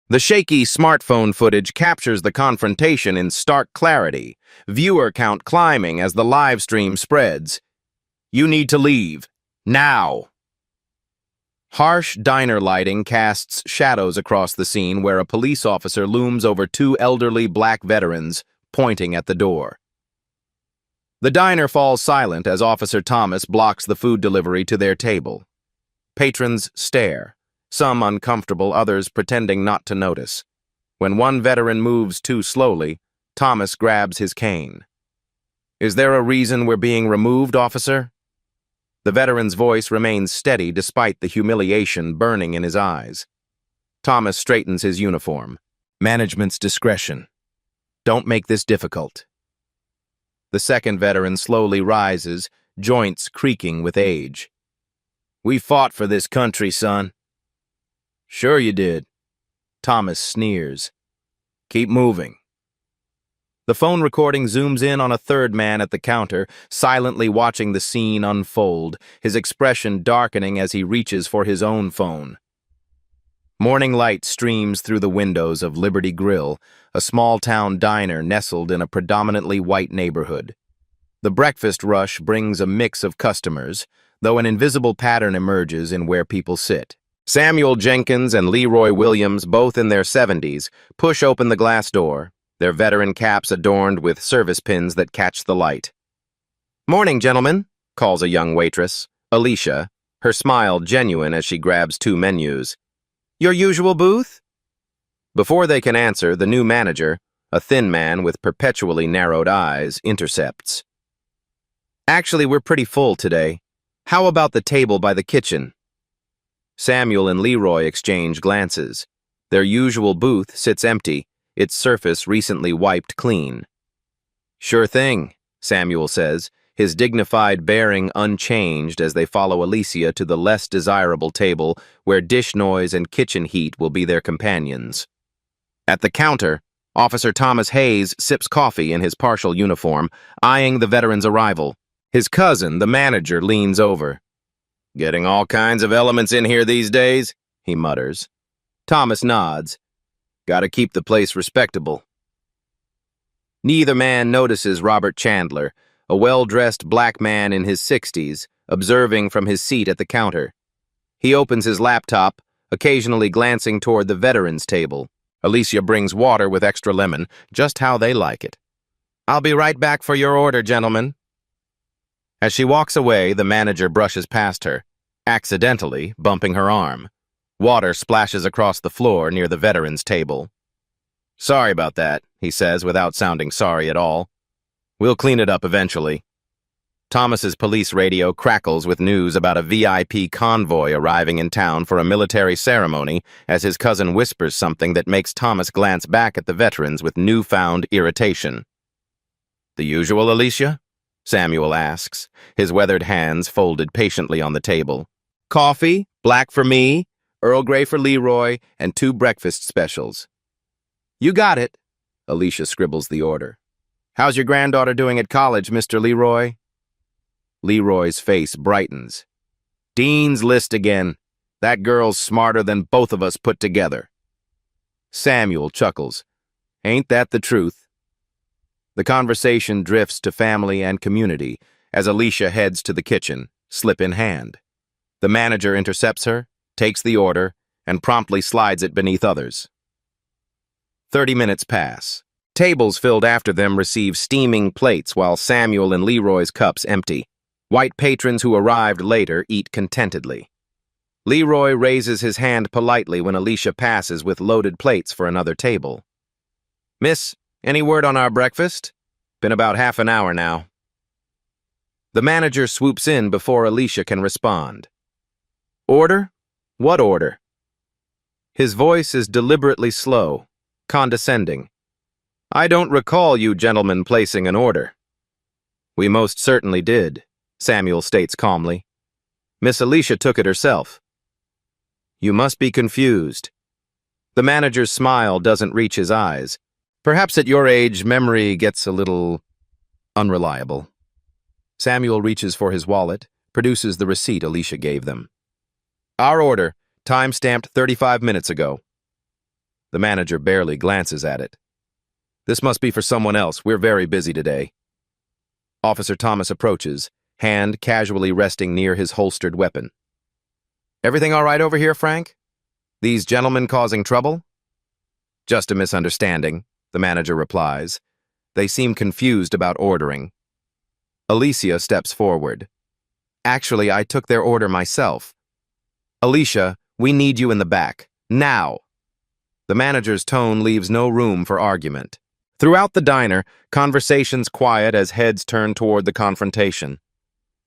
The shaky smartphone footage captures the confrontation in stark clarity, viewer count climbing as the live stream spreads. "You need to leave. Now!" Harsh diner lighting casts shadows across the scene where a police officer looms over two elderly black veterans, pointing at the door. The diner falls silent as Officer Thomas blocks the food delivery to their table. Patrons stare, some uncomfortable, others pretending not to notice. When one veteran moves too slowly, Thomas grabs his cane. "Is there a reason we're being removed, officer?" The veteran's voice remains steady despite the humiliation burning in his eyes. Thomas straightens his uniform. "Management's discretion. Don't make this difficult." The second veteran slowly rises, joints creaking with age. "We fought for this country, son." "Sure you did." Thomas sneers. "Keep moving." The phone recording zooms in on a third man at the counter, silently watching the scene unfold, his expression darkening as he reaches for his own phone. Morning light streams through the windows of Liberty Grill, a small-town diner nestled in a predominantly white neighborhood. The breakfast rush brings a mix of customers, though an invisible pattern emerges in where people sit. Samuel Jenkins and Leroy Williams, both in their 70s, push open the glass door, their veteran caps adorned with service pins that catch the light. "Morning, gentlemen," calls a young waitress, Alicia, her smile genuine as she grabs two menus. "Your usual booth?" Before they can answer, the new manager, a thin man with perpetually narrowed eyes, intercepts. "Actually, we're pretty full today. How about the table by the kitchen?" Samuel and Leroy exchange glances. Their usual booth sits empty, its surface recently wiped clean. "Sure thing," Samuel says, his dignified bearing unchanged as they follow Alicia to the less desirable table where dish noise and kitchen heat will be their companions. At the counter, Officer Thomas Hayes sips coffee in his partial uniform, eyeing the veteran's arrival. His cousin, the manager, leans over. "Getting all kinds of elements in here these days," he mutters. Thomas nods. "Gotta keep the place respectable." Neither man notices Robert Chandler, a well-dressed black man in his 60s, observing from his seat at the counter. He opens his laptop, occasionally glancing toward the veterans' table. Alicia brings water with extra lemon, just how they like it. "I'll be right back for your order, gentlemen." As she walks away, the manager brushes past her, accidentally bumping her arm. Water splashes across the floor near the veterans' table. "Sorry about that," he says without sounding sorry at all. "We'll clean it up eventually." Thomas's police radio crackles with news about a VIP convoy arriving in town for a military ceremony as his cousin whispers something that makes Thomas glance back at the veterans with newfound irritation. "The usual, Alicia?" Samuel asks, his weathered hands folded patiently on the table. "Coffee, black for me, Earl Grey for Leroy, and 2 breakfast specials." "You got it." Alicia scribbles the order. "How's your granddaughter doing at college, Mr. Leroy?" Leroy's face brightens. "Dean's List again. That girl's smarter than both of us put together." Samuel chuckles. "Ain't that the truth?" The conversation drifts to family and community as Alicia heads to the kitchen, slip in hand. The manager intercepts her, takes the order, and promptly slides it beneath others. 30 minutes pass. Tables filled after them receive steaming plates while Samuel and Leroy's cups empty. White patrons who arrived later eat contentedly. Leroy raises his hand politely when Alicia passes with loaded plates for another table. "Miss, any word on our breakfast? Been about half an hour now." The manager swoops in before Alicia can respond. "Order? What order?" His voice is deliberately slow, condescending. "I don't recall you gentlemen placing an order." "We most certainly did," Samuel states calmly. "Miss Alicia took it herself." "You must be confused." The manager's smile doesn't reach his eyes. "Perhaps at your age, memory gets a little unreliable." Samuel reaches for his wallet, produces the receipt Alicia gave them. "Our order, time stamped 35 minutes ago." The manager barely glances at it. This must be for someone else. We're very busy today. Officer Thomas approaches, hand casually resting near his holstered weapon. Everything all right over here, Frank? These gentlemen causing trouble? Just a misunderstanding, the manager replies. They seem confused about ordering. Alicia steps forward. Actually, I took their order myself. Alicia, we need you in the back. Now! The manager's tone leaves no room for argument. Throughout the diner, conversations quiet as heads turn toward the confrontation.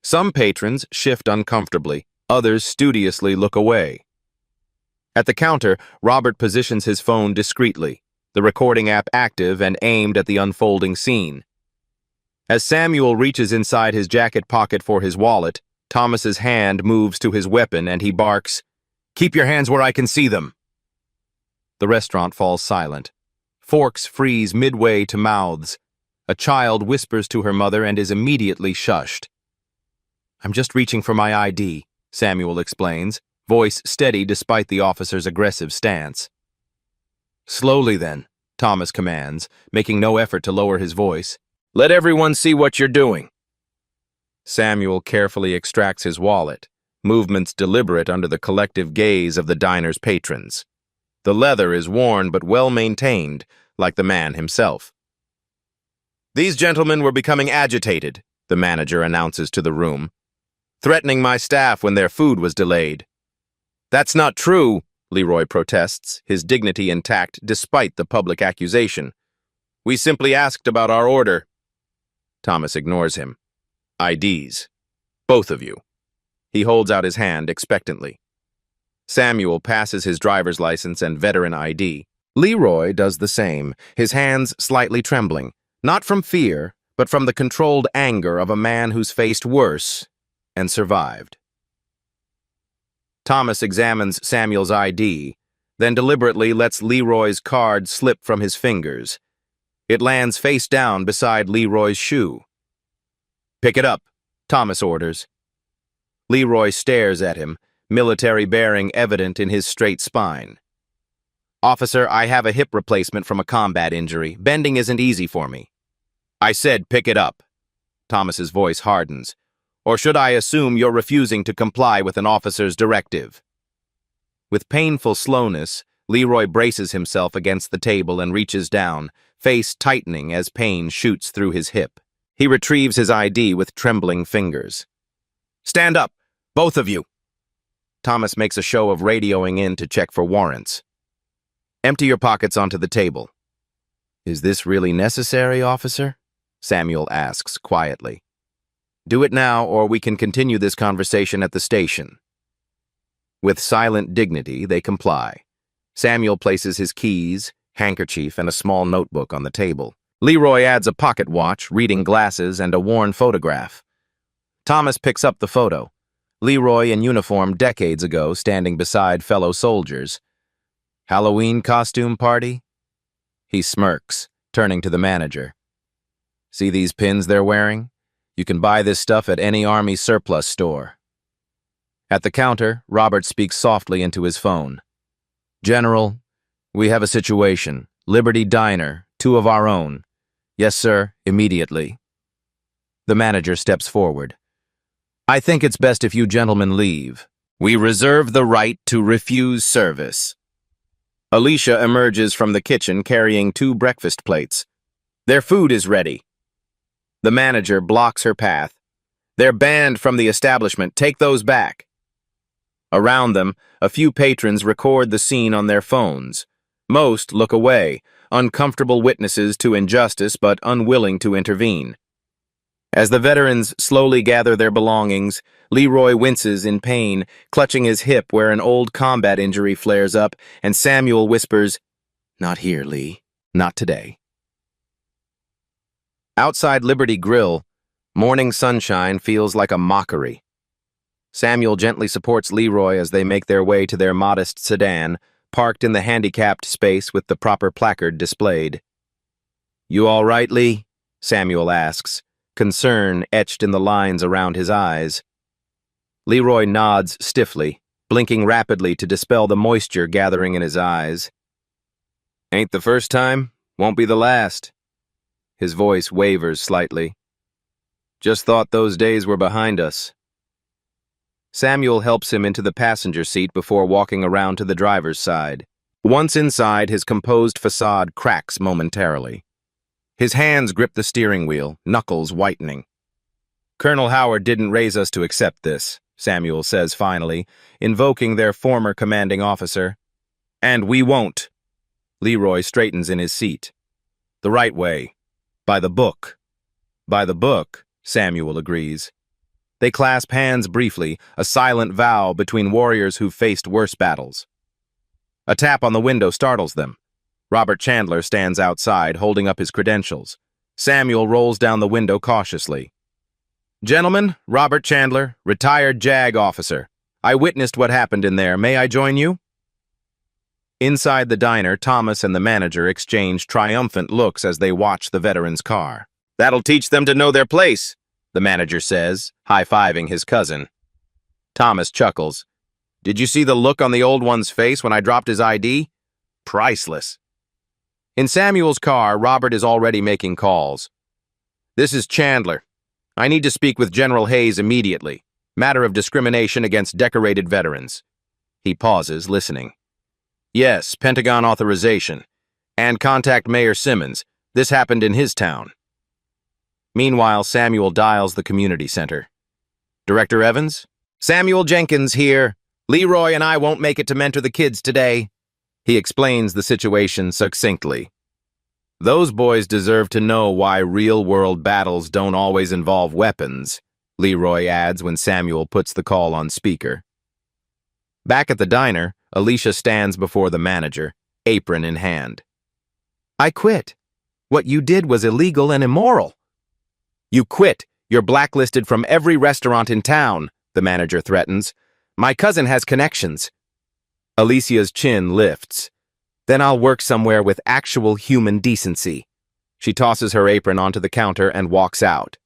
Some patrons shift uncomfortably, others studiously look away. At the counter, Robert positions his phone discreetly, the recording app active and aimed at the unfolding scene. As Samuel reaches inside his jacket pocket for his wallet, Thomas's hand moves to his weapon and he barks, "Keep your hands where I can see them." The restaurant falls silent. Forks freeze midway to mouths. A child whispers to her mother and is immediately shushed. "I'm just reaching for my ID," Samuel explains, voice steady despite the officer's aggressive stance. "Slowly then," Thomas commands, making no effort to lower his voice. "Let everyone see what you're doing." Samuel carefully extracts his wallet, movements deliberate under the collective gaze of the diner's patrons. The leather is worn but well maintained, like the man himself. "These gentlemen were becoming agitated," the manager announces to the room, "threatening my staff when their food was delayed." "That's not true," Leroy protests, his dignity intact despite the public accusation. "We simply asked about our order." Thomas ignores him. "IDs. Both of you." He holds out his hand expectantly. Samuel passes his driver's license and veteran ID. Leroy does the same, his hands slightly trembling, not from fear, but from the controlled anger of a man who's faced worse and survived. Thomas examines Samuel's ID, then deliberately lets Leroy's card slip from his fingers. It lands face down beside Leroy's shoe. "Pick it up," Thomas orders. Leroy stares at him, military bearing evident in his straight spine. "Officer, I have a hip replacement from a combat injury. Bending isn't easy for me." "I said pick it up." Thomas's voice hardens. "Or should I assume you're refusing to comply with an officer's directive?" With painful slowness, Leroy braces himself against the table and reaches down, face tightening as pain shoots through his hip. He retrieves his ID with trembling fingers. "Stand up, both of you." Thomas makes a show of radioing in to check for warrants. "Empty your pockets onto the table." "Is this really necessary, officer?" Samuel asks quietly. "Do it now, or we can continue this conversation at the station." With silent dignity, they comply. Samuel places his keys, handkerchief, and a small notebook on the table. Leroy adds a pocket watch, reading glasses, and a worn photograph. Thomas picks up the photo. Leroy in uniform decades ago, standing beside fellow soldiers. "Halloween costume party?" He smirks, turning to the manager. "See these pins they're wearing? You can buy this stuff at any Army surplus store." At the counter, Robert speaks softly into his phone. "General, we have a situation. Liberty Diner, 2 of our own." "Yes, sir, immediately." The manager steps forward. "I think it's best if you gentlemen leave. We reserve the right to refuse service." Alicia emerges from the kitchen carrying 2 breakfast plates. "Their food is ready." The manager blocks her path. "They're banned from the establishment. Take those back." Around them, a few patrons record the scene on their phones. Most look away, uncomfortable witnesses to injustice but unwilling to intervene. As the veterans slowly gather their belongings, Leroy winces in pain, clutching his hip where an old combat injury flares up, and Samuel whispers, "Not here, Lee. Not today." Outside Liberty Grill, morning sunshine feels like a mockery. Samuel gently supports Leroy as they make their way to their modest sedan, parked in the handicapped space with the proper placard displayed. "You all right, Lee?" Samuel asks, concern etched in the lines around his eyes. Leroy nods stiffly, blinking rapidly to dispel the moisture gathering in his eyes. Ain't the first time, won't be the last. His voice wavers slightly. Just thought those days were behind us. Samuel helps him into the passenger seat before walking around to the driver's side. Once inside, his composed facade cracks momentarily. His hands grip the steering wheel, knuckles whitening. Colonel Howard didn't raise us to accept this, Samuel says finally, invoking their former commanding officer. And we won't. Leroy straightens in his seat. The right way. By the book. By the book, Samuel agrees. They clasp hands briefly, a silent vow between warriors who've faced worse battles. A tap on the window startles them. Robert Chandler stands outside, holding up his credentials. Samuel rolls down the window cautiously. Gentlemen, Robert Chandler, retired JAG officer. I witnessed what happened in there. May I join you? Inside the diner, Thomas and the manager exchange triumphant looks as they watch the veteran's car. That'll teach them to know their place, the manager says, high-fiving his cousin. Thomas chuckles. Did you see the look on the old one's face when I dropped his ID? Priceless. In Samuel's car, Robert is already making calls. This is Chandler. I need to speak with General Hayes immediately. Matter of discrimination against decorated veterans. He pauses, listening. Yes, Pentagon authorization. And contact Mayor Simmons. This happened in his town. Meanwhile, Samuel dials the community center. Director Evans? Samuel Jenkins here. Leroy and I won't make it to mentor the kids today. He explains the situation succinctly. Those boys deserve to know why real-world battles don't always involve weapons, Leroy adds when Samuel puts the call on speaker. Back at the diner, Alicia stands before the manager, apron in hand. I quit. What you did was illegal and immoral. You quit. You're blacklisted from every restaurant in town, the manager threatens. My cousin has connections. Alicia's chin lifts. Then I'll work somewhere with actual human decency. She tosses her apron onto the counter and walks out.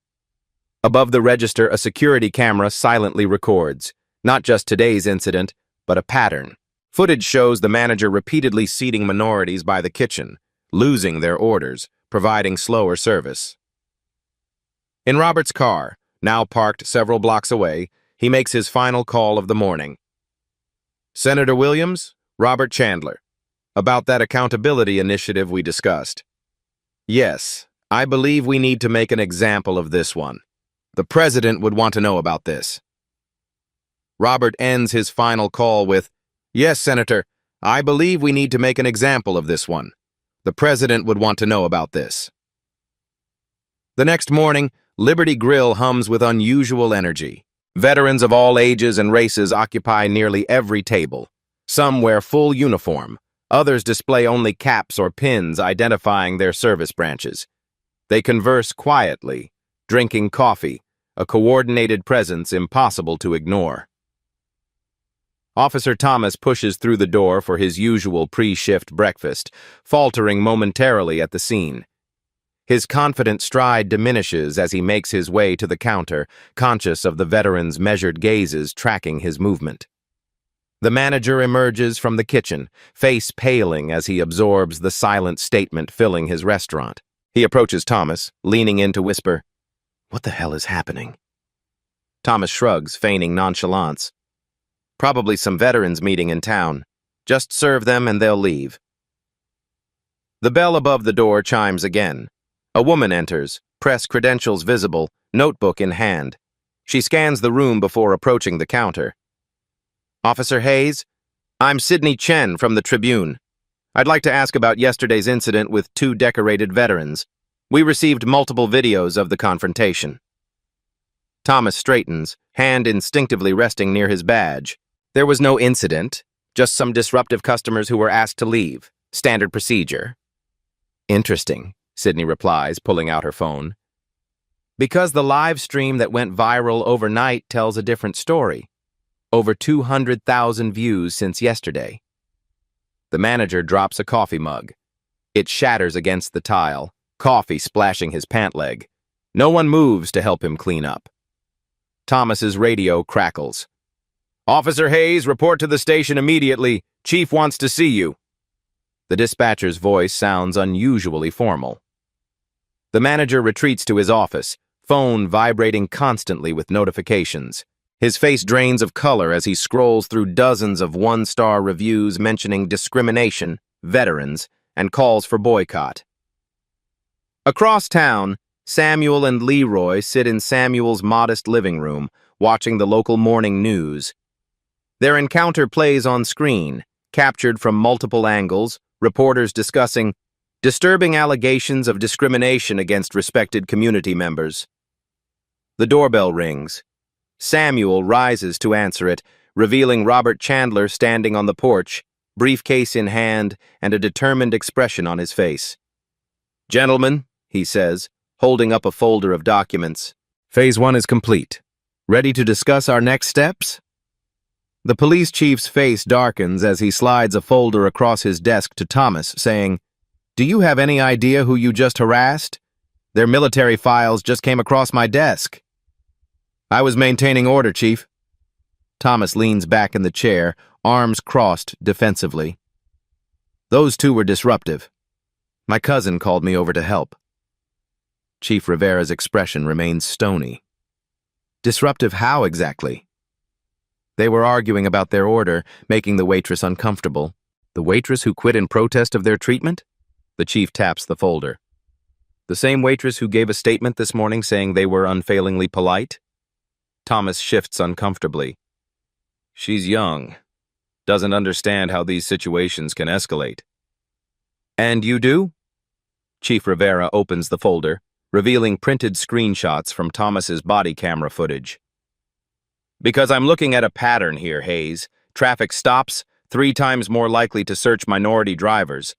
Above the register, a security camera silently records, not just today's incident, but a pattern. Footage shows the manager repeatedly seating minorities by the kitchen, losing their orders, providing slower service. In Robert's car, now parked several blocks away, he makes his final call of the morning. Senator Williams, Robert Chandler. About that accountability initiative we discussed. Yes, I believe we need to make an example of this one. The president would want to know about this. Robert ends his final call with, Yes, Senator, I believe we need to make an example of this one. The president would want to know about this. The next morning, Liberty Grill hums with unusual energy. Veterans of all ages and races occupy nearly every table. Some wear full uniform. Others display only caps or pins identifying their service branches. They converse quietly, drinking coffee, a coordinated presence impossible to ignore. Officer Thomas pushes through the door for his usual pre-shift breakfast, faltering momentarily at the scene. His confident stride diminishes as he makes his way to the counter, conscious of the veteran's measured gazes tracking his movement. The manager emerges from the kitchen, face paling as he absorbs the silent statement filling his restaurant. He approaches Thomas, leaning in to whisper, What the hell is happening? Thomas shrugs, feigning nonchalance. Probably some veterans meeting in town. Just serve them and they'll leave. The bell above the door chimes again. A woman enters, press credentials visible, notebook in hand. She scans the room before approaching the counter. Officer Hayes, I'm Sidney Chen from the Tribune. I'd like to ask about yesterday's incident with 2 decorated veterans. We received multiple videos of the confrontation. Thomas straightens, hand instinctively resting near his badge. There was no incident, just some disruptive customers who were asked to leave. Standard procedure. Interesting, Sidney replies, pulling out her phone. Because the live stream that went viral overnight tells a different story. Over 200,000 views since yesterday. The manager drops a coffee mug. It shatters against the tile, coffee splashing his pant leg. No one moves to help him clean up. Thomas's radio crackles. Officer Hayes, report to the station immediately. Chief wants to see you. The dispatcher's voice sounds unusually formal. The manager retreats to his office, phone vibrating constantly with notifications. His face drains of color as he scrolls through dozens of one-star reviews mentioning discrimination, veterans, and calls for boycott. Across town, Samuel and Leroy sit in Samuel's modest living room, watching the local morning news. Their encounter plays on screen, captured from multiple angles, reporters discussing disturbing allegations of discrimination against respected community members. The doorbell rings. Samuel rises to answer it, revealing Robert Chandler standing on the porch, briefcase in hand and a determined expression on his face. "Gentlemen," he says, holding up a folder of documents, "Phase 1 is complete. Ready to discuss our next steps?" The police chief's face darkens as he slides a folder across his desk to Thomas, saying, "Do you have any idea who you just harassed? Their military files just came across my desk." "I was maintaining order, Chief." Thomas leans back in the chair, arms crossed defensively. "Those two were disruptive. My cousin called me over to help." Chief Rivera's expression remains stony. "Disruptive how exactly?" "They were arguing about their order, making the waitress uncomfortable." "The waitress who quit in protest of their treatment?" The chief taps the folder. "The same waitress who gave a statement this morning saying they were unfailingly polite?" Thomas shifts uncomfortably. "She's young. Doesn't understand how these situations can escalate." "And you do?" Chief Rivera opens the folder, revealing printed screenshots from Thomas's body camera footage. "Because I'm looking at a pattern here, Hayes. Traffic stops, 3 times more likely to search minority drivers.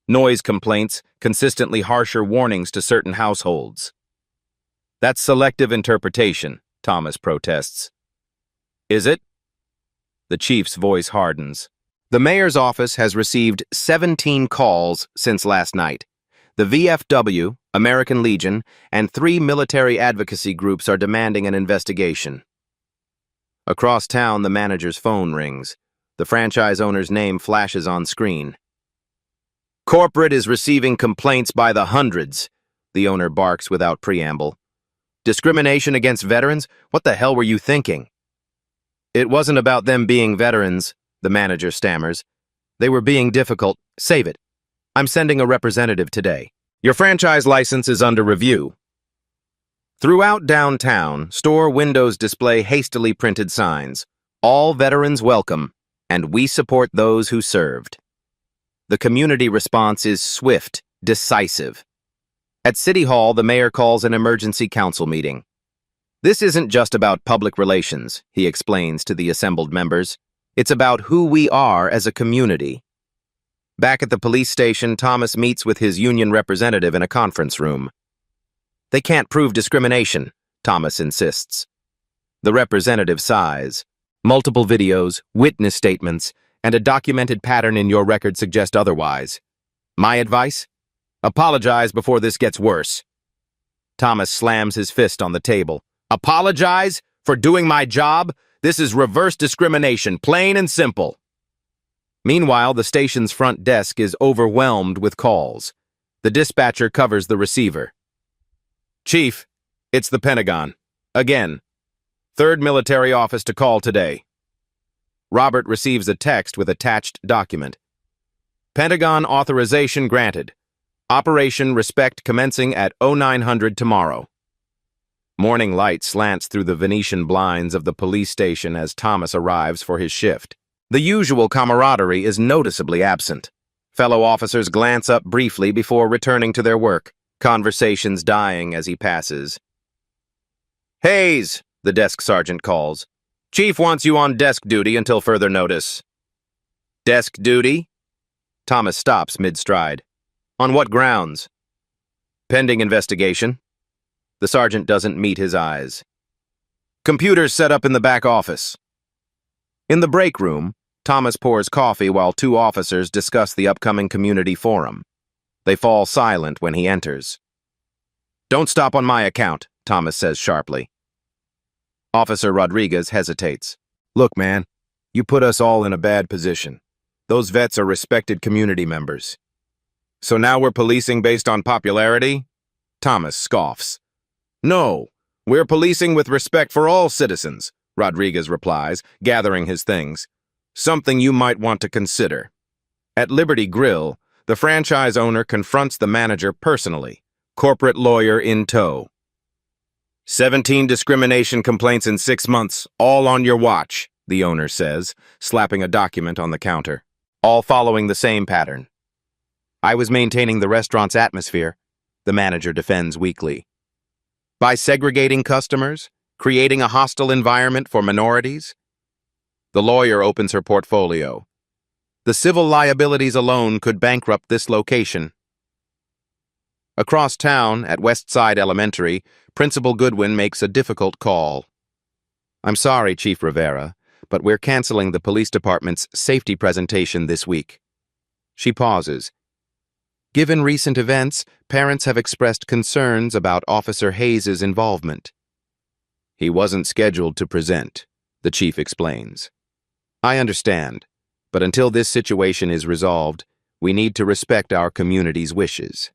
Noise complaints, consistently harsher warnings to certain households." "That's selective interpretation," Thomas protests. "Is it?" The chief's voice hardens. "The mayor's office has received 17 calls since last night. The VFW, American Legion, and 3 military advocacy groups are demanding an investigation." Across town, the manager's phone rings. The franchise owner's name flashes on screen. "Corporate is receiving complaints by the hundreds," the owner barks without preamble. "Discrimination against veterans? What the hell were you thinking?" "It wasn't about them being veterans," the manager stammers. "They were being difficult. Save it. I'm sending a representative today. Your franchise license is under review." Throughout downtown, store windows display hastily printed signs. "All veterans welcome, and we support those who served." The community response is swift, decisive. At City Hall, the mayor calls an emergency council meeting. "This isn't just about public relations," he explains to the assembled members. "It's about who we are as a community." Back at the police station, Thomas meets with his union representative in a conference room. "They can't prove discrimination," Thomas insists. The representative sighs. "Multiple videos, witness statements, and a documented pattern in your record suggest otherwise. My advice? Apologize before this gets worse." Thomas slams his fist on the table. "Apologize? For doing my job? This is reverse discrimination, plain and simple." Meanwhile, the station's front desk is overwhelmed with calls. The dispatcher covers the receiver. "Chief, it's the Pentagon. Again. 3rd military office to call today." Robert receives a text with attached document. "Pentagon authorization granted. Operation Respect commencing at 0900 tomorrow." Morning light slants through the Venetian blinds of the police station as Thomas arrives for his shift. The usual camaraderie is noticeably absent. Fellow officers glance up briefly before returning to their work, conversations dying as he passes. "Hayes," the desk sergeant calls. "Chief wants you on desk duty until further notice." "Desk duty?" Thomas stops mid-stride. "On what grounds?" "Pending investigation." The sergeant doesn't meet his eyes. "Computers set up in the back office." In the break room, Thomas pours coffee while 2 officers discuss the upcoming community forum. They fall silent when he enters. "Don't stop on my account," Thomas says sharply. Officer Rodriguez hesitates. "Look, man, you put us all in a bad position. Those vets are respected community members. So now we're policing based on popularity? Thomas scoffs. No, we're policing with respect for all citizens, Rodriguez replies, gathering his things. Something you might want to consider. At Liberty Grill, the franchise owner confronts the manager personally, corporate lawyer in tow. 17 discrimination complaints in 6 months, all on your watch, the owner says, slapping a document on the counter. All following the same pattern. I was maintaining the restaurant's atmosphere, the manager defends weakly. By segregating customers, creating a hostile environment for minorities? The lawyer opens her portfolio. The civil liabilities alone could bankrupt this location. Across town, at Westside Elementary, Principal Goodwin makes a difficult call. I'm sorry, Chief Rivera, but we're canceling the police department's safety presentation this week. She pauses. Given recent events, parents have expressed concerns about Officer Hayes' involvement. He wasn't scheduled to present, the chief explains. I understand, but until this situation is resolved, we need to respect our community's wishes.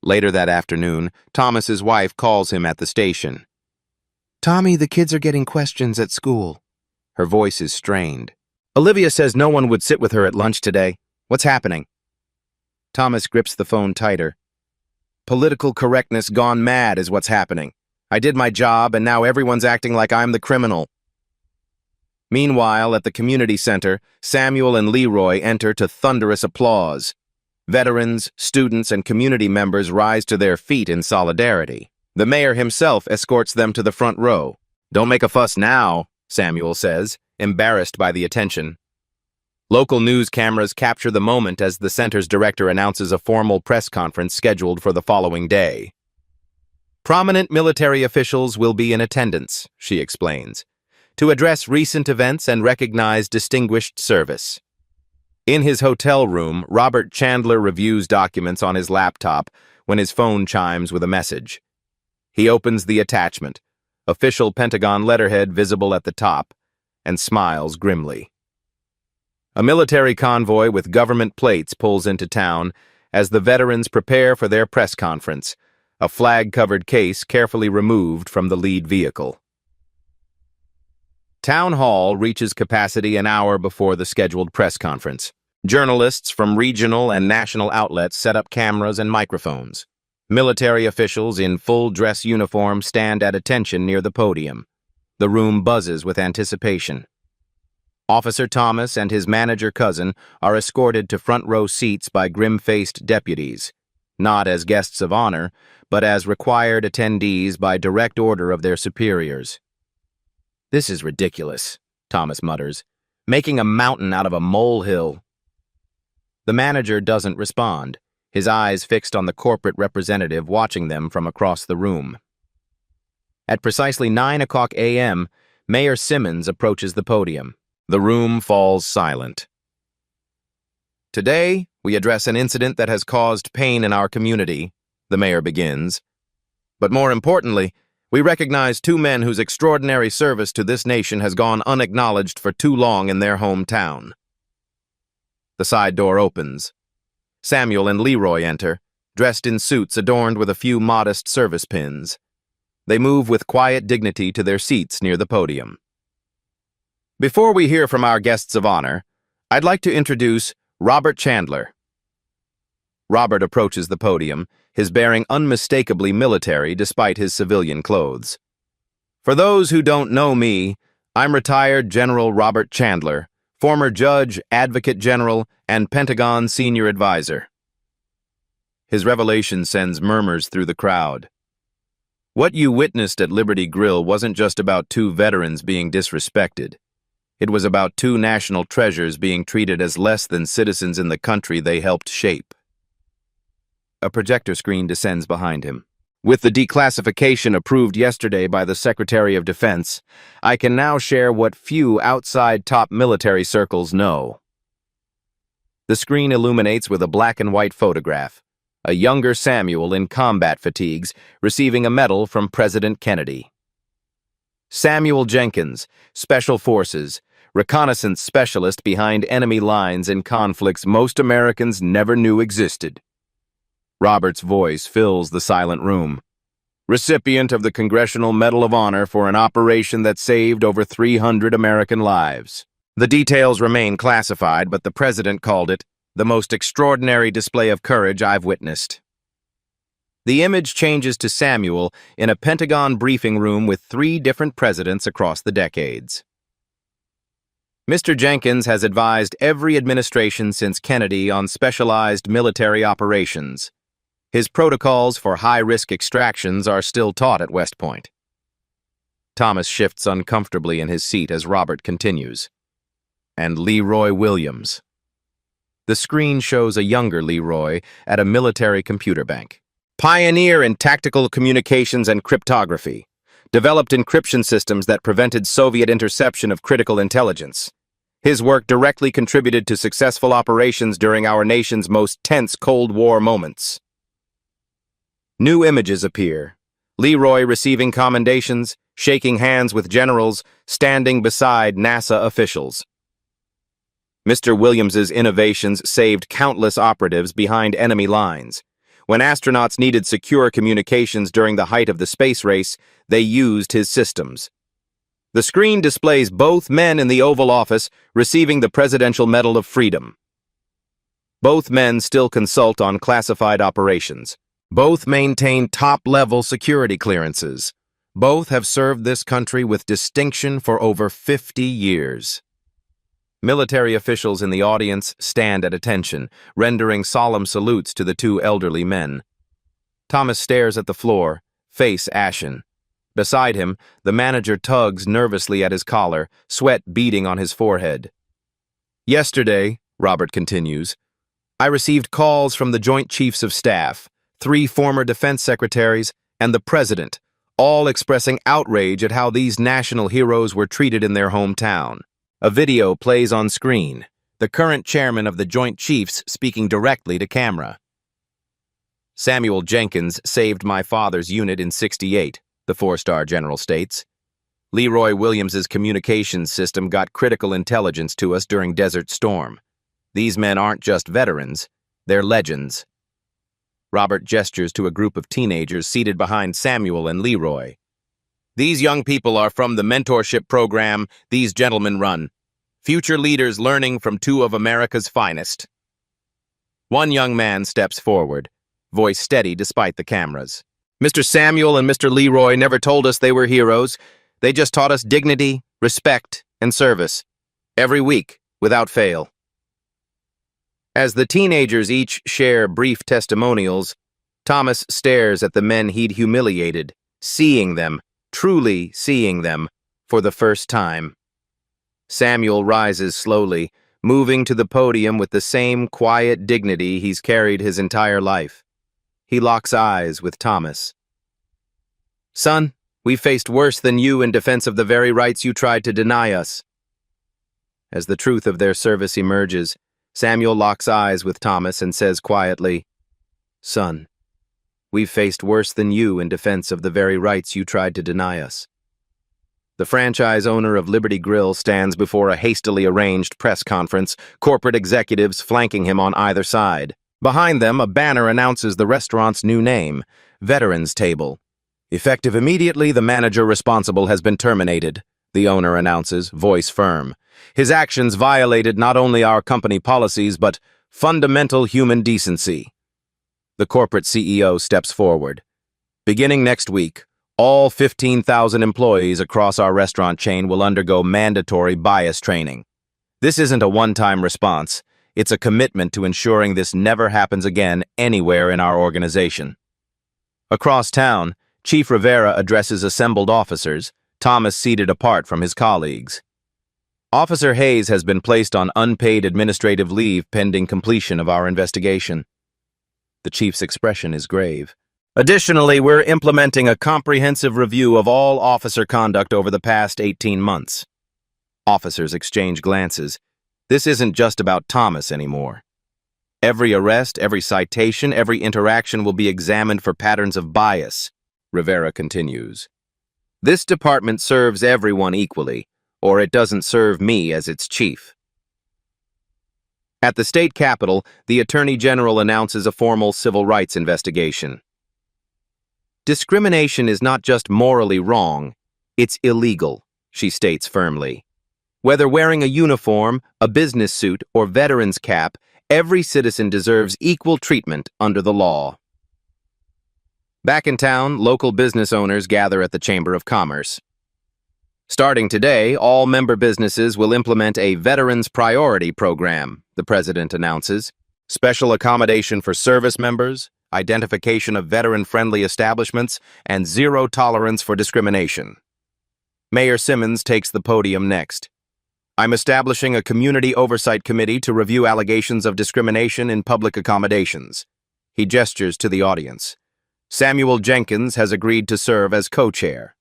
Later that afternoon, Thomas's wife calls him at the station. Tommy, the kids are getting questions at school. Her voice is strained. Olivia says no one would sit with her at lunch today. What's happening? Thomas grips the phone tighter. Political correctness gone mad is what's happening. I did my job, and now everyone's acting like I'm the criminal. Meanwhile, at the community center, Samuel and Leroy enter to thunderous applause. Veterans, students, and community members rise to their feet in solidarity. The mayor himself escorts them to the front row. Don't make a fuss now, Samuel says, embarrassed by the attention. Local news cameras capture the moment as the center's director announces a formal press conference scheduled for the following day. Prominent military officials will be in attendance, she explains, to address recent events and recognize distinguished service. In his hotel room, Robert Chandler reviews documents on his laptop when his phone chimes with a message. He opens the attachment, official Pentagon letterhead visible at the top, and smiles grimly. A military convoy with government plates pulls into town as the veterans prepare for their press conference, a flag-covered case carefully removed from the lead vehicle. Town Hall reaches capacity an hour before the scheduled press conference. Journalists from regional and national outlets set up cameras and microphones. Military officials in full dress uniform stand at attention near the podium. The room buzzes with anticipation. Officer Thomas and his manager cousin are escorted to front row seats by grim-faced deputies, not as guests of honor, but as required attendees by direct order of their superiors. This is ridiculous, Thomas mutters, making a mountain out of a molehill. The manager doesn't respond, his eyes fixed on the corporate representative watching them from across the room. At precisely 9 o'clock a.m., Mayor Simmons approaches the podium. The room falls silent. Today, we address an incident that has caused pain in our community, the mayor begins. But more importantly, we recognize 2 men whose extraordinary service to this nation has gone unacknowledged for too long in their hometown. The side door opens. Samuel and Leroy enter, dressed in suits adorned with a few modest service pins. They move with quiet dignity to their seats near the podium. Before we hear from our guests of honor, I'd like to introduce Robert Chandler. Robert approaches the podium, his bearing unmistakably military despite his civilian clothes. For those who don't know me, I'm retired General Robert Chandler, former judge, advocate general, and Pentagon senior advisor. His revelation sends murmurs through the crowd. What you witnessed at Liberty Grill wasn't just about 2 veterans being disrespected. It was about 2 national treasures being treated as less than citizens in the country they helped shape. A projector screen descends behind him. With the declassification approved yesterday by the Secretary of Defense, I can now share what few outside top military circles know. The screen illuminates with a black and white photograph, a younger Samuel in combat fatigues receiving a medal from President Kennedy. Samuel Jenkins, Special Forces, reconnaissance specialist behind enemy lines in conflicts most Americans never knew existed. Robert's voice fills the silent room. Recipient of the Congressional Medal of Honor for an operation that saved over 300 American lives. The details remain classified, but the president called it the most extraordinary display of courage I've witnessed. The image changes to Samuel in a Pentagon briefing room with 3 different presidents across the decades. Mr. Jenkins has advised every administration since Kennedy on specialized military operations. His protocols for high-risk extractions are still taught at West Point. Thomas shifts uncomfortably in his seat as Robert continues. And Leroy Williams. The screen shows a younger Leroy at a military computer bank. Pioneer in tactical communications and cryptography. Developed encryption systems that prevented Soviet interception of critical intelligence. His work directly contributed to successful operations during our nation's most tense Cold War moments. New images appear. Leroy receiving commendations, shaking hands with generals, standing beside NASA officials. Mr. Williams's innovations saved countless operatives behind enemy lines. When astronauts needed secure communications during the height of the space race, they used his systems. The screen displays both men in the Oval Office receiving the Presidential Medal of Freedom. Both men still consult on classified operations. Both maintain top-level security clearances. Both have served this country with distinction for over 50 years. Military officials in the audience stand at attention, rendering solemn salutes to the 2 elderly men. Thomas stares at the floor, face ashen. Beside him, the manager tugs nervously at his collar, sweat beading on his forehead. Yesterday, Robert continues, I received calls from the Joint Chiefs of Staff, 3 former defense secretaries, and the president, all expressing outrage at how these national heroes were treated in their hometown. A video plays on screen, the current chairman of the Joint Chiefs speaking directly to camera. Samuel Jenkins saved my father's unit in '68, the 4-star general states. Leroy Williams's communications system got critical intelligence to us during Desert Storm. These men aren't just veterans, they're legends. Robert gestures to a group of teenagers seated behind Samuel and Leroy. These young people are from the mentorship program these gentlemen run. Future leaders learning from 2 of America's finest. One young man steps forward, voice steady despite the cameras. Mr. Samuel and Mr. Leroy never told us they were heroes. They just taught us dignity, respect, and service. Every week, without fail. As the teenagers each share brief testimonials, Thomas stares at the men he'd humiliated, seeing them, truly seeing them, for the first time. Samuel rises slowly, moving to the podium with the same quiet dignity he's carried his entire life. He locks eyes with Thomas. Son, we faced worse than you in defense of the very rights you tried to deny us. As the truth of their service emerges, Samuel locks eyes with Thomas and says quietly, Son, we've faced worse than you in defense of the very rights you tried to deny us. The franchise owner of Liberty Grill stands before a hastily arranged press conference, corporate executives flanking him on either side. Behind them, a banner announces the restaurant's new name, Veterans Table. Effective immediately, the manager responsible has been terminated, the owner announces, voice firm. His actions violated not only our company policies, but fundamental human decency. The corporate CEO steps forward. Beginning next week, all 15,000 employees across our restaurant chain will undergo mandatory bias training. This isn't a one-time response. It's a commitment to ensuring this never happens again anywhere in our organization. Across town, Chief Rivera addresses assembled officers, Thomas seated apart from his colleagues. Officer Hayes has been placed on unpaid administrative leave pending completion of our investigation. The chief's expression is grave. Additionally, we're implementing a comprehensive review of all officer conduct over the past 18 months. Officers exchange glances. This isn't just about Thomas anymore. Every arrest, every citation, every interaction will be examined for patterns of bias, Rivera continues. This department serves everyone equally. or it doesn't serve me as its chief. At the state capitol, the Attorney General announces a formal civil rights investigation. Discrimination is not just morally wrong, it's illegal, she states firmly. Whether wearing a uniform, a business suit, or veteran's cap, every citizen deserves equal treatment under the law. Back in town, local business owners gather at the Chamber of Commerce. Starting today, all member businesses will implement a Veterans Priority Program, the president announces. Special accommodation for service members, identification of veteran-friendly establishments, and zero tolerance for discrimination. Mayor Simmons takes the podium next. I'm establishing a community oversight committee to review allegations of discrimination in public accommodations. He gestures to the audience. Samuel Jenkins has agreed to serve as co-chair.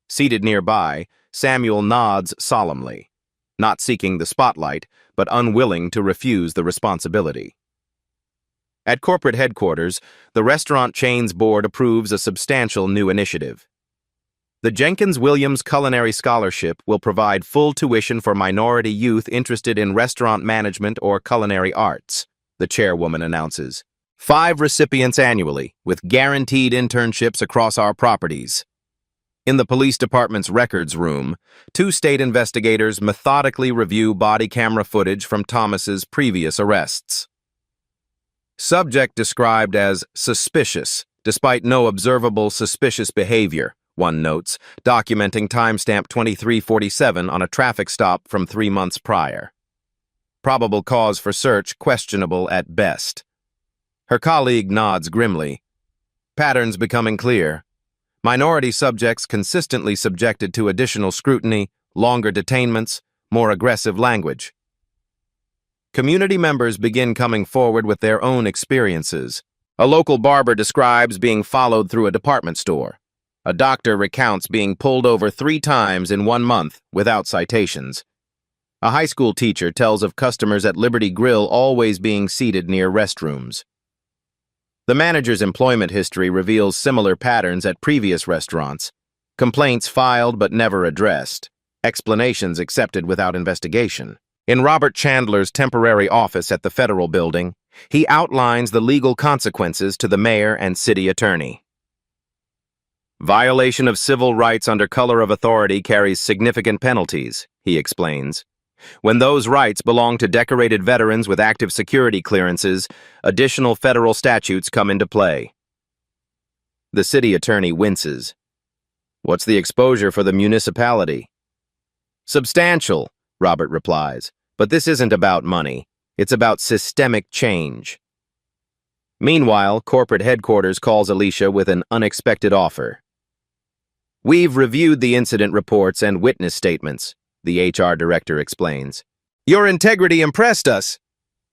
Seated nearby, Samuel nods solemnly, not seeking the spotlight, but unwilling to refuse the responsibility. At corporate headquarters, the restaurant chain's board approves a substantial new initiative. The Jenkins-Williams Culinary Scholarship will provide full tuition for minority youth interested in restaurant management or culinary arts, the chairwoman announces. 5 recipients annually, with guaranteed internships across our properties. In the police department's records room, 2 state investigators methodically review body camera footage from Thomas's previous arrests. Subject described as suspicious, despite no observable suspicious behavior, one notes, documenting timestamp 2347 on a traffic stop from 3 months prior. Probable cause for search questionable at best. Her colleague nods grimly. Patterns becoming clear. Minority subjects consistently subjected to additional scrutiny, longer detainments, more aggressive language. Community members begin coming forward with their own experiences. A local barber describes being followed through a department store. A doctor recounts being pulled over 3 times in 1 month without citations. A high school teacher tells of customers at Liberty Grill always being seated near restrooms. The manager's employment history reveals similar patterns at previous restaurants. Complaints filed but never addressed. Explanations accepted without investigation. In Robert Chandler's temporary office at the federal building, he outlines the legal consequences to the mayor and city attorney. Violation of civil rights under color of authority carries significant penalties, he explains. When those rights belong to decorated veterans with active security clearances, additional federal statutes come into play. The city attorney winces. What's the exposure for the municipality? Substantial, Robert replies, but this isn't about money. It's about systemic change. Meanwhile, corporate headquarters calls Alicia with an unexpected offer. We've reviewed the incident reports and witness statements, the HR director explains. Your integrity impressed us.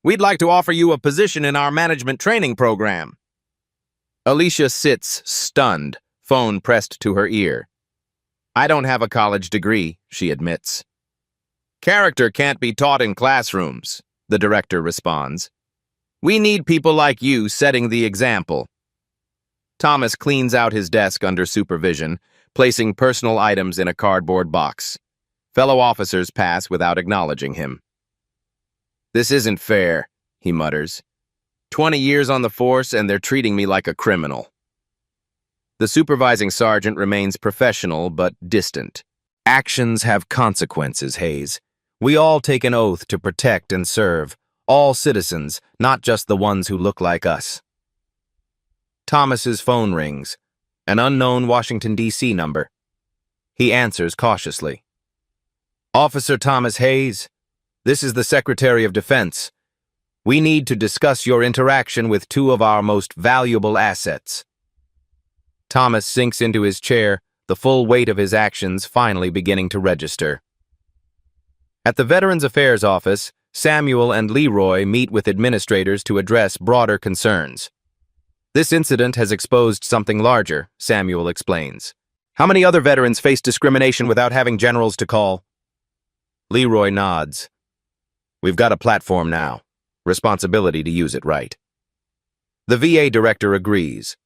We'd like to offer you a position in our management training program. Alicia sits stunned, phone pressed to her ear. I don't have a college degree, she admits. Character can't be taught in classrooms, the director responds. We need people like you setting the example. Thomas cleans out his desk under supervision, placing personal items in a cardboard box. Fellow officers pass without acknowledging him. This isn't fair, he mutters. 20 years on the force and they're treating me like a criminal. The supervising sergeant remains professional but distant. Actions have consequences, Hayes. We all take an oath to protect and serve, all citizens, not just the ones who look like us. Thomas's phone rings, an unknown Washington, D.C. number. He answers cautiously. Officer Thomas Hayes, this is the Secretary of Defense. We need to discuss your interaction with 2 of our most valuable assets. Thomas sinks into his chair, the full weight of his actions finally beginning to register. At the Veterans Affairs office, Samuel and Leroy meet with administrators to address broader concerns. This incident has exposed something larger, Samuel explains. How many other veterans face discrimination without having generals to call? Leroy nods. We've got a platform now. Responsibility to use it right. The VA director agrees.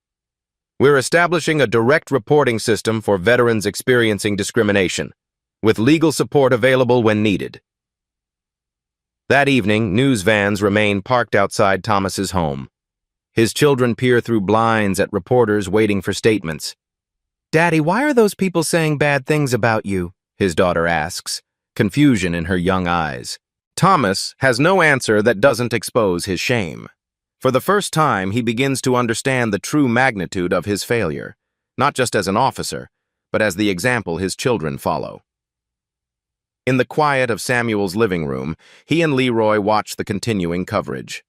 We're establishing a direct reporting system for veterans experiencing discrimination. with legal support available when needed. That evening, news vans remain parked outside Thomas's home. His children peer through blinds at reporters waiting for statements. "Daddy, why are those people saying bad things about you?" his daughter asks, confusion in her young eyes. Thomas has no answer that doesn't expose his shame. For the first time, he begins to understand the true magnitude of his failure, not just as an officer, but as the example his children follow. In the quiet of Samuel's living room, he and Leroy watch the continuing coverage.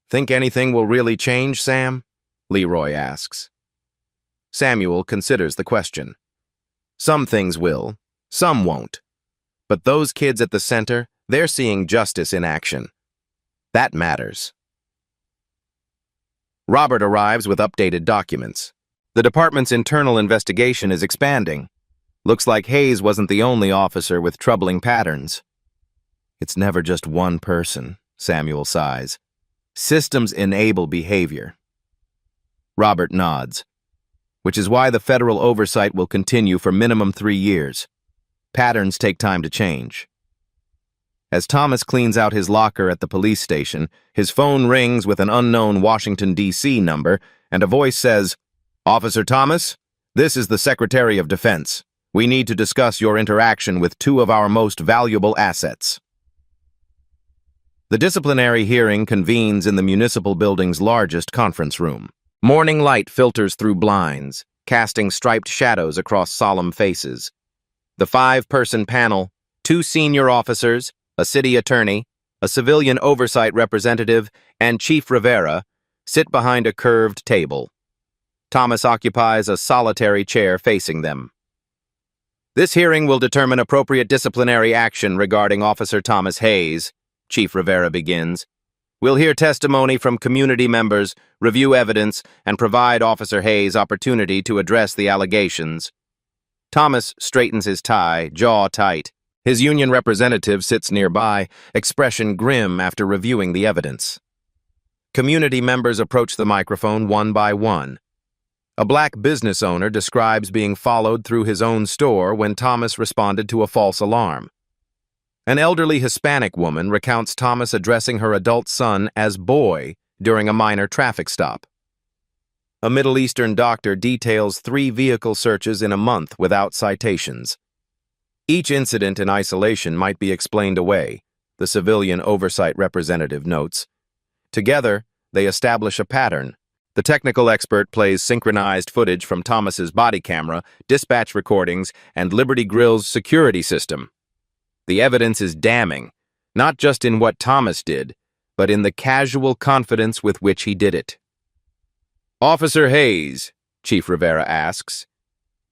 "Think anything will really change, Sam?" Leroy asks. Samuel considers the question. Some things will, some won't. But those kids at the center, they're seeing justice in action. That matters. Robert arrives with updated documents. The department's internal investigation is expanding. Looks like Hayes wasn't the only officer with troubling patterns. "It's never just one person," Samuel sighs. "Systems enable behavior." Robert nods. "Which is why the federal oversight will continue for minimum 3 years. Patterns take time to change." As Thomas cleans out his locker at the police station, his phone rings with an unknown Washington, D.C. number, and a voice says, "Officer Thomas, this is the Secretary of Defense. We need to discuss your interaction with 2 of our most valuable assets." The disciplinary hearing convenes in the municipal building's largest conference room. Morning light filters through blinds, casting striped shadows across solemn faces. The 5-person panel, 2 senior officers, a city attorney, a civilian oversight representative, and Chief Rivera, sit behind a curved table. Thomas occupies a solitary chair facing them. "This hearing will determine appropriate disciplinary action regarding Officer Thomas Hayes," Chief Rivera begins. "We'll hear testimony from community members, review evidence, and provide Officer Hayes opportunity to address the allegations." Thomas straightens his tie, jaw tight. His union representative sits nearby, expression grim after reviewing the evidence. Community members approach the microphone one by one. A black business owner describes being followed through his own store when Thomas responded to a false alarm. An elderly Hispanic woman recounts Thomas addressing her adult son as boy during a minor traffic stop. A Middle Eastern doctor details 3 vehicle searches in a month without citations. Each incident in isolation might be explained away, the civilian oversight representative notes. Together, they establish a pattern. The technical expert plays synchronized footage from Thomas's body camera, dispatch recordings, and Liberty Grill's security system. The evidence is damning, not just in what Thomas did, but in the casual confidence with which he did it. "Officer Hayes," Chief Rivera asks,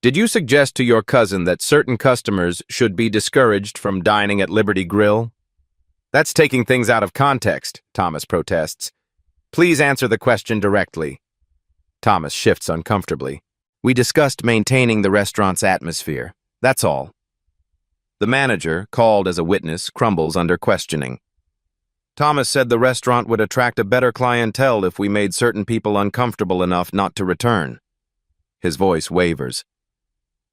"did you suggest to your cousin that certain customers should be discouraged from dining at Liberty Grill?" "That's taking things out of context," Thomas protests. "Please answer the question directly." Thomas shifts uncomfortably. "We discussed maintaining the restaurant's atmosphere. That's all." The manager, called as a witness, crumbles under questioning. "Thomas said the restaurant would attract a better clientele if we made certain people uncomfortable enough not to return." His voice wavers.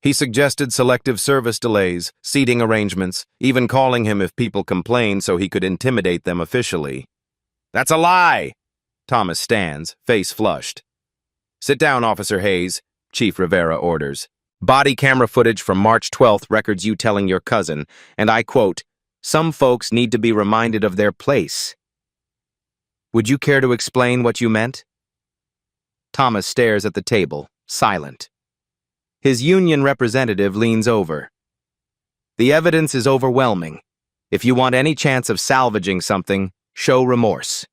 "He suggested selective service delays, seating arrangements, even calling him if people complained so he could intimidate them officially." "That's a lie!" Thomas stands, face flushed. "Sit down, Officer Hayes," Chief Rivera orders. "Body camera footage from March 12th records you telling your cousin, and I quote, 'Some folks need to be reminded of their place.' Would you care to explain what you meant?" Thomas stares at the table, silent. His union representative leans over. "The evidence is overwhelming. If you want any chance of salvaging something, show remorse."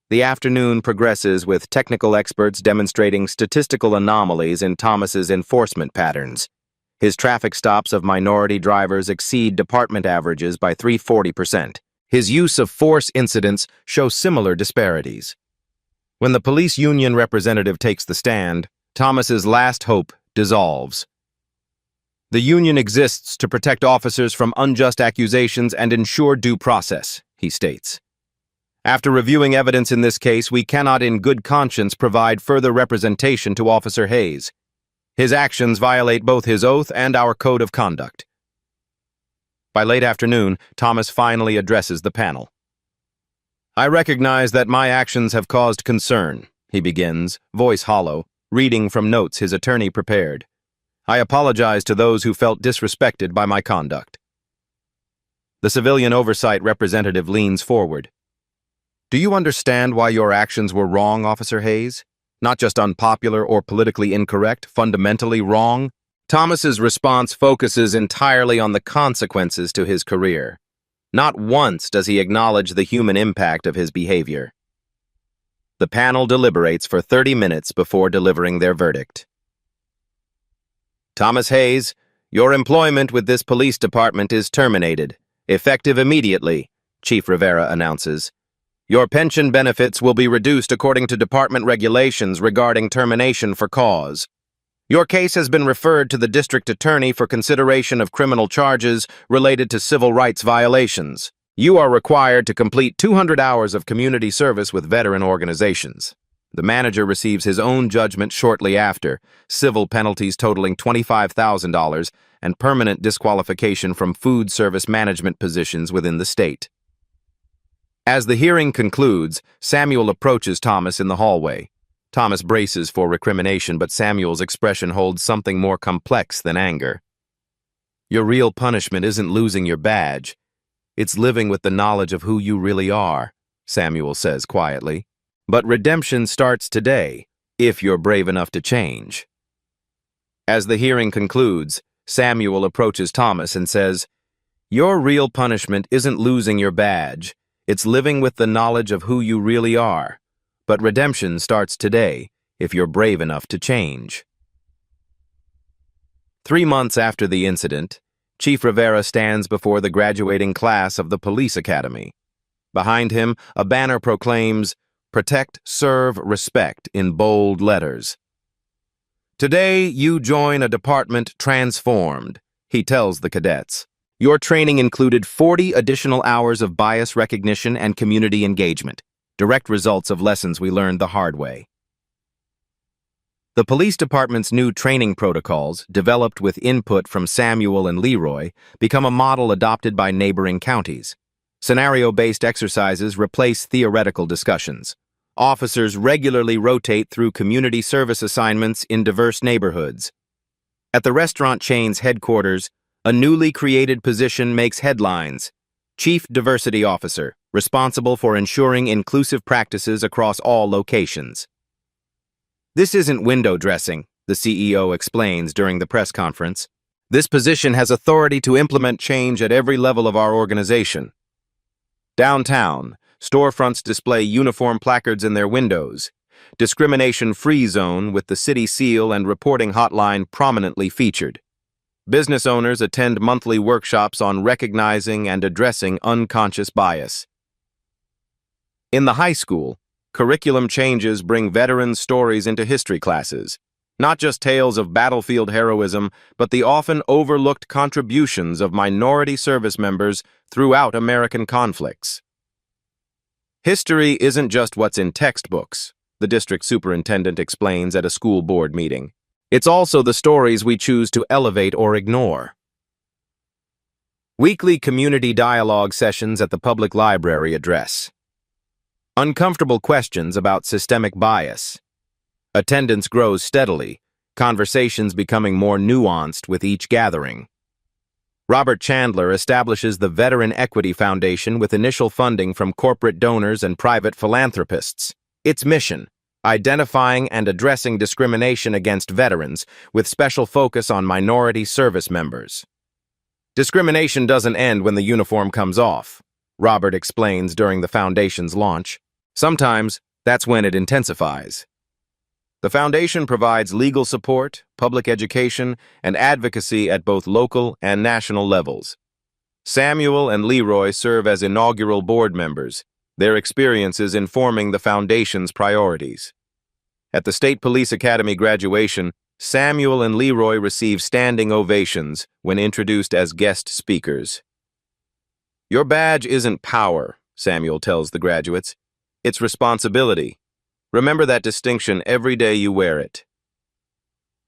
The afternoon progresses with technical experts demonstrating statistical anomalies in Thomas's enforcement patterns. His traffic stops of minority drivers exceed department averages by 340%. His use of force incidents show similar disparities. When the police union representative takes the stand, Thomas's last hope dissolves. "The union exists to protect officers from unjust accusations and ensure due process," he states. "After reviewing evidence in this case, we cannot in good conscience provide further representation to Officer Hayes. His actions violate both his oath and our code of conduct. By late afternoon, Thomas finally addresses the panel. I recognize that my actions have caused concern, he begins, voice hollow, reading from notes his attorney prepared. I apologize to those who felt disrespected by my conduct. The civilian oversight representative leans forward. Do you understand why your actions were wrong, Officer Hayes? Not just unpopular or politically incorrect, fundamentally wrong? Thomas's response focuses entirely on the consequences to his career. Not once does he acknowledge the human impact of his behavior. The panel deliberates for 30 minutes before delivering their verdict. Thomas Hayes, your employment with this police department is terminated, effective immediately, Chief Rivera announces. Your pension benefits will be reduced according to department regulations regarding termination for cause. Your case has been referred to the district attorney for consideration of criminal charges related to civil rights violations. You are required to complete 200 hours of community service with veteran organizations. The manager receives his own judgment shortly after, civil penalties totaling $25,000 and permanent disqualification from food service management positions within the state. As the hearing concludes, Samuel approaches Thomas in the hallway. Thomas braces for recrimination, but Samuel's expression holds something more complex than anger. Your real punishment isn't losing your badge. It's living with the knowledge of who you really are, Samuel says quietly. But redemption starts today, if you're brave enough to change. As the hearing concludes, Samuel approaches Thomas and says, Your real punishment isn't losing your badge. It's living with the knowledge of who you really are. But redemption starts today, if you're brave enough to change. 3 months after the incident, Chief Rivera stands before the graduating class of the police academy. Behind him, a banner proclaims, Protect, Serve, Respect in bold letters. Today, you join a department transformed, he tells the cadets. Your training included 40 additional hours of bias recognition and community engagement, direct results of lessons we learned the hard way. The police department's new training protocols, developed with input from Samuel and Leroy, become a model adopted by neighboring counties. Scenario-based exercises replace theoretical discussions. Officers regularly rotate through community service assignments in diverse neighborhoods. At the restaurant chain's headquarters, a newly created position makes headlines: Chief Diversity Officer, responsible for ensuring inclusive practices across all locations. This isn't window dressing, the CEO explains during the press conference. This position has authority to implement change at every level of our organization. Downtown, storefronts display uniform placards in their windows. Discrimination-free zone with the city seal and reporting hotline prominently featured. Business owners attend monthly workshops on recognizing and addressing unconscious bias. In the high school, curriculum changes bring veteran stories into history classes, not just tales of battlefield heroism, but the often overlooked contributions of minority service members throughout American conflicts. History isn't just what's in textbooks, the district superintendent explains at a school board meeting. It's also the stories we choose to elevate or ignore. Weekly community dialogue sessions at the public library address uncomfortable questions about systemic bias. Attendance grows steadily, conversations becoming more nuanced with each gathering. Robert Chandler establishes the Veteran Equity Foundation with initial funding from corporate donors and private philanthropists. Its mission: identifying and addressing discrimination against veterans, with special focus on minority service members. Discrimination doesn't end when the uniform comes off, Robert explains during the foundation's launch. Sometimes, that's when it intensifies. The foundation provides legal support, public education, and advocacy at both local and national levels. Samuel and Leroy serve as inaugural board members, their experiences informing the foundation's priorities. At the State Police Academy graduation, Samuel and Leroy receive standing ovations when introduced as guest speakers. Your badge isn't power, Samuel tells the graduates. It's responsibility. Remember that distinction every day you wear it.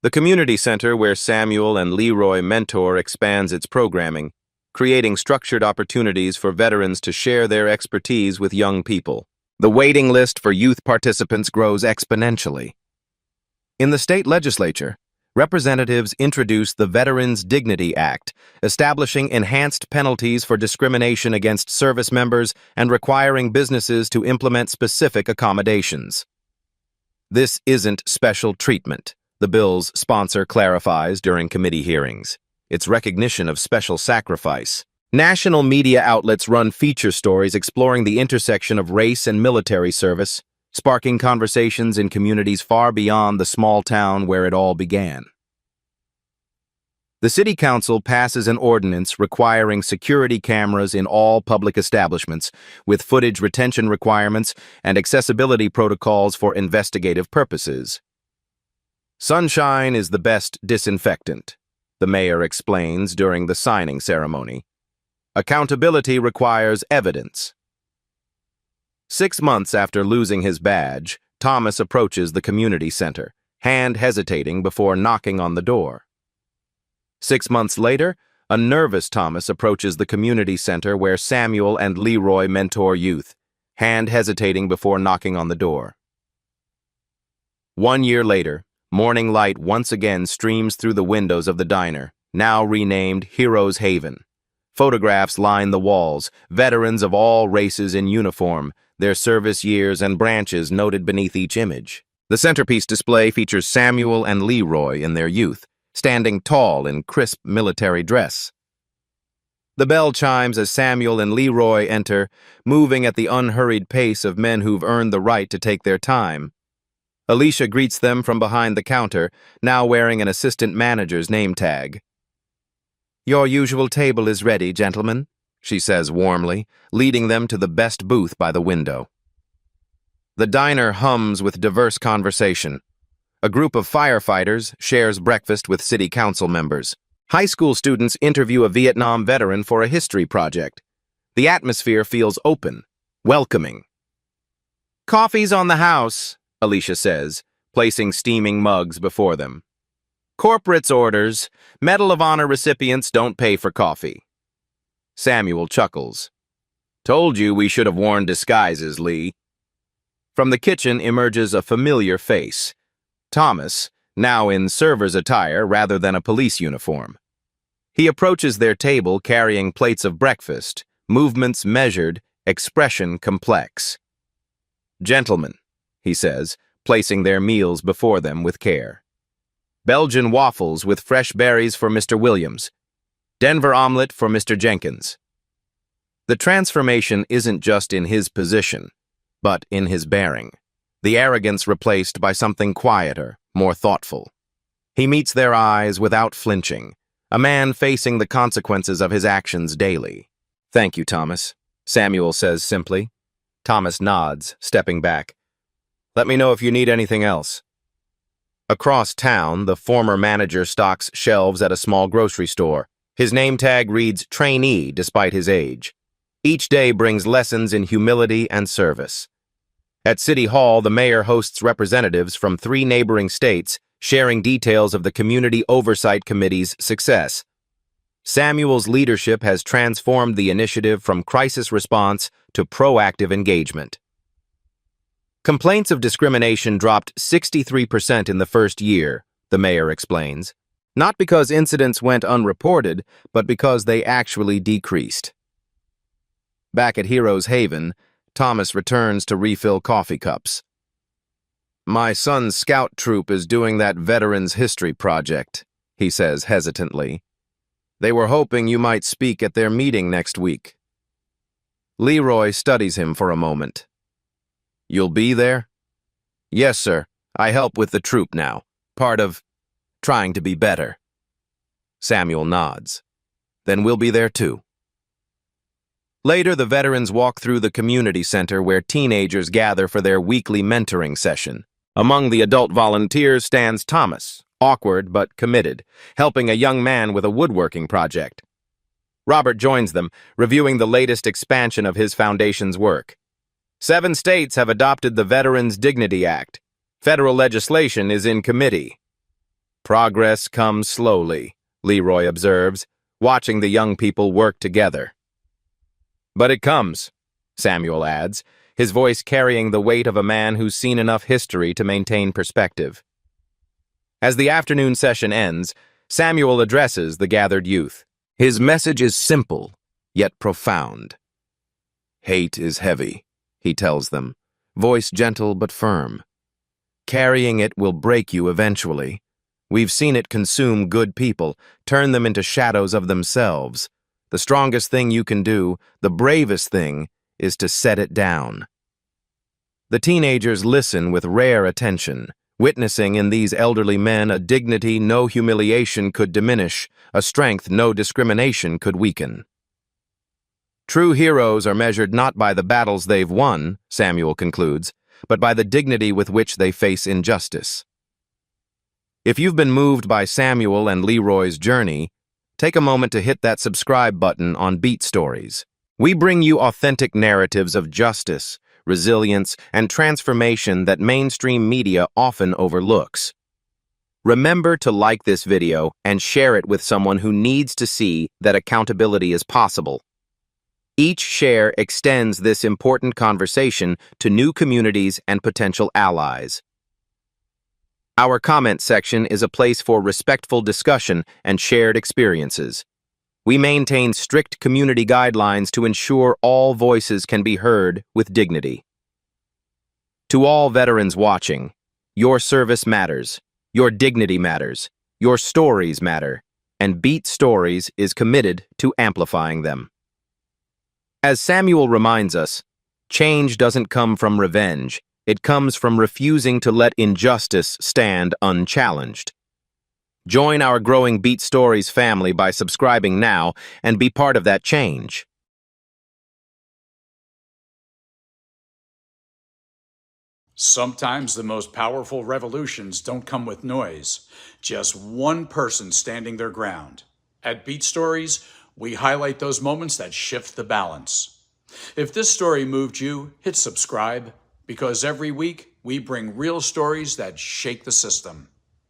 The community center where Samuel and Leroy mentor expands its programming, creating structured opportunities for veterans to share their expertise with young people. The waiting list for youth participants grows exponentially. In the state legislature, representatives introduced the Veterans Dignity Act, establishing enhanced penalties for discrimination against service members and requiring businesses to implement specific accommodations. This isn't special treatment, the bill's sponsor clarifies during committee hearings. It's recognition of special sacrifice. National media outlets run feature stories exploring the intersection of race and military service, sparking conversations in communities far beyond the small town where it all began. The City Council passes an ordinance requiring security cameras in all public establishments, with footage retention requirements and accessibility protocols for investigative purposes. Sunshine is the best disinfectant, the mayor explains during the signing ceremony. Accountability requires evidence. 6 months after losing his badge, Thomas approaches the community center, hand hesitating before knocking on the door. 6 months later, a nervous Thomas approaches the community center where Samuel and Leroy mentor youth, hand hesitating before knocking on the door. 1 year later, morning light once again streams through the windows of the diner, now renamed Heroes Haven. Photographs line the walls, veterans of all races in uniform, their service years and branches noted beneath each image. The centerpiece display features Samuel and Leroy in their youth, standing tall in crisp military dress. The bell chimes as Samuel and Leroy enter, moving at the unhurried pace of men who've earned the right to take their time. Alicia greets them from behind the counter, now wearing an assistant manager's name tag. "Your usual table is ready, gentlemen," she says warmly, leading them to the best booth by the window. The diner hums with diverse conversation. A group of firefighters shares breakfast with city council members. High school students interview a Vietnam veteran for a history project. The atmosphere feels open, welcoming. "Coffee's on the house," Alicia says, placing steaming mugs before them. "Corporate's orders. Medal of Honor recipients don't pay for coffee." Samuel chuckles. "Told you we should have worn disguises, Lee." From the kitchen emerges a familiar face. Thomas, now in server's attire rather than a police uniform. He approaches their table carrying plates of breakfast, movements measured, expression complex. "Gentlemen," he says, placing their meals before them with care. "Belgian waffles with fresh berries for Mr. Williams. Denver omelet for Mr. Jenkins." The transformation isn't just in his position, but in his bearing. The arrogance replaced by something quieter, more thoughtful. He meets their eyes without flinching, a man facing the consequences of his actions daily. "Thank you, Thomas," Samuel says simply. Thomas nods, stepping back. "Let me know if you need anything else." Across town, the former manager stocks shelves at a small grocery store. His name tag reads trainee despite his age. Each day brings lessons in humility and service. At City Hall, the mayor hosts representatives from 3 neighboring states, sharing details of the Community Oversight Committee's success. Samuel's leadership has transformed the initiative from crisis response to proactive engagement. Complaints of discrimination dropped 63% in the first year, the mayor explains. Not because incidents went unreported, but because they actually decreased. Back at Heroes Haven, Thomas returns to refill coffee cups. "My son's scout troop is doing that Veterans History project," he says hesitantly. "They were hoping you might speak at their meeting next week." Leroy studies him for a moment. "You'll be there?" "Yes, sir. I help with the troop now. Part of trying to be better." Samuel nods. "Then we'll be there too." Later, the veterans walk through the community center where teenagers gather for their weekly mentoring session. Among the adult volunteers stands Thomas, awkward but committed, helping a young man with a woodworking project. Robert joins them, reviewing the latest expansion of his foundation's work. 7 states have adopted the Veterans Dignity Act. Federal legislation is in committee. Progress comes slowly, Leroy observes, watching the young people work together. But it comes, Samuel adds, his voice carrying the weight of a man who's seen enough history to maintain perspective. As the afternoon session ends, Samuel addresses the gathered youth. His message is simple, yet profound. Hate is heavy, he tells them, voice gentle but firm. Carrying it will break you eventually. We've seen it consume good people, turn them into shadows of themselves. The strongest thing you can do, the bravest thing, is to set it down. The teenagers listen with rare attention, witnessing in these elderly men a dignity no humiliation could diminish, a strength no discrimination could weaken. True heroes are measured not by the battles they've won, Samuel concludes, but by the dignity with which they face injustice. If you've been moved by Samuel and Leroy's journey, take a moment to hit that subscribe button on Beat Stories. We bring you authentic narratives of justice, resilience, and transformation that mainstream media often overlooks. Remember to like this video and share it with someone who needs to see that accountability is possible. Each share extends this important conversation to new communities and potential allies. Our comment section is a place for respectful discussion and shared experiences. We maintain strict community guidelines to ensure all voices can be heard with dignity. To all veterans watching, your service matters, your dignity matters, your stories matter, and Beat Stories is committed to amplifying them. As Samuel reminds us, change doesn't come from revenge. It comes from refusing to let injustice stand unchallenged. Join our growing Beat Stories family by subscribing now and be part of that change. Sometimes the most powerful revolutions don't come with noise, just one person standing their ground. At Beat Stories, we highlight those moments that shift the balance. If this story moved you, hit subscribe, because every week we bring real stories that shake the system.